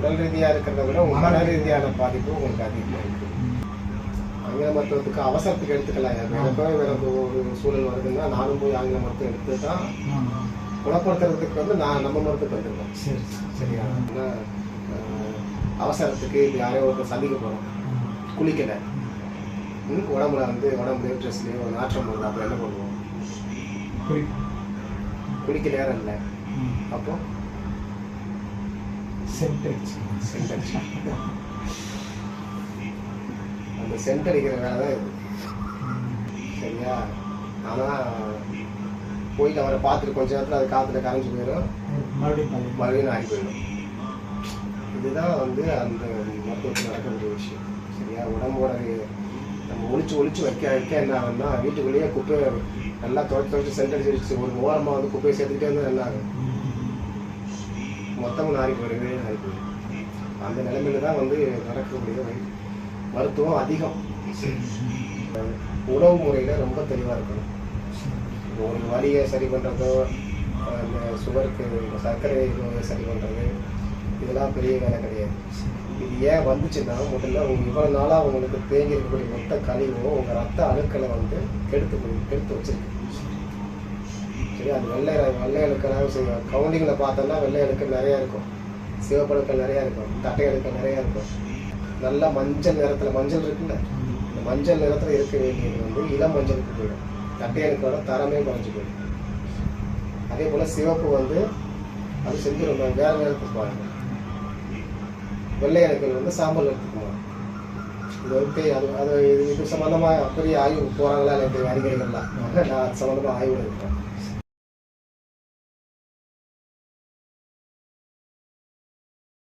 உடல் ரீதியாக இருக்கிறத விட மன ரீதியான பாதிப்பு உங்களுக்கு அதிகமாக இருக்குது. ஆங்கில மருத்துவத்துக்கு அவசரத்துக்கு எடுத்துக்கலாம். எனக்கு ஒரு சூழல் வருதுன்னா நானும் போய் ஆங்கில மருத்துவம் எடுத்து தான் குணப்படுத்துறதுக்கு வந்து நம்ம மருத்துவம் வந்துருக்கோம். சரியா? அவசரத்துக்கு இது யாரையோ ஒருத்தர் சந்திக்க போகிறோம், குளிக்கலை, உடம்புல உடம்புலையோ ட்ரெஸ்லையோ நாற்றம் வருது, அப்போ என்ன பண்ணுவோம்? குளிக்க நேரம் இல்லை, அப்போ அந்த சென்ட் அடிக்கிற வேலை தான் இது. சரியா? ஆனால் போயிட்டு அவரை பார்த்துட்டு கொஞ்ச நேரத்தில் அது காற்றுல கரைஞ்சி போயிடும், மறுபடியும் ஆகி போயிடும். இதுதான் அந்த மருத்துவத்தில் நடக்கக்கூடிய விஷயம். சரியா? உடம்போட நம்ம ஒழிச்சு வைக்க என்ன ஆகும்னா, வீட்டுக்குள்ளேயே குப்பையை நல்லா துவைச்சு சென்ட் அடிச்சு ஒரு ஓரமாக குப்பையை சேர்த்துக்கிட்டே இருந்தால் என்ன ஆகும்? மொத்தமும் நாரி போயிடும். அந்த நிலைமையில தான் நடக்கக்கூடிய மருத்துவம் அதிகம். உணவு முறையில் ரொம்ப தெளிவாக இருக்கணும். ஒரு வலியை சரி பண்ணுறதோ, அந்த சுகருக்கு சர்க்கரை நோயை சரி பண்ணுறது, இதெல்லாம் பெரிய வேலை கிடையாது. இது ஏன் வந்துச்சுன்னா, முதல்ல இவ்வளோ நாளாக உங்களுக்கு தேங்கி இருக்கக்கூடிய மொத்த கழிவும் உங்கள் ரத்த அணுக்களை கெடுத்து வச்சிருக்கு. சரி, அது வெள்ளை அணுக்களாக செய்வோம். கவுண்டிங்கில் பார்த்தோம்னா வெள்ளை அணுக்கள் நிறையா இருக்கும், சிவப்பணுக்கள் நிறையா இருக்கும், தட்டை அணுக்கள் நிறையா இருக்கும். நல்லா மஞ்சள் நிறத்தில் மஞ்சள் இருக்குல்ல, இந்த மஞ்சள் நிறத்தில் இருக்க வேண்டியது இளம் மஞ்சளுக்கு போயிடும். தட்டை அணுக்களோட தரமே குறைஞ்சி போயிடும். அதே போல் சிவப்பு அது செஞ்சிடும் வேறு நேரத்துக்கு பாருங்கள். வெள்ளை அணுக்கள் சாம்பல் எடுத்துக்குமா. இது சம்மந்தமாக பெரிய ஆய்வு போகிறாங்களா எனக்கு அறிஞர்கள்லாம், நான் அது சம்மந்தமாக ஆய்வு எடுக்கிறேன்.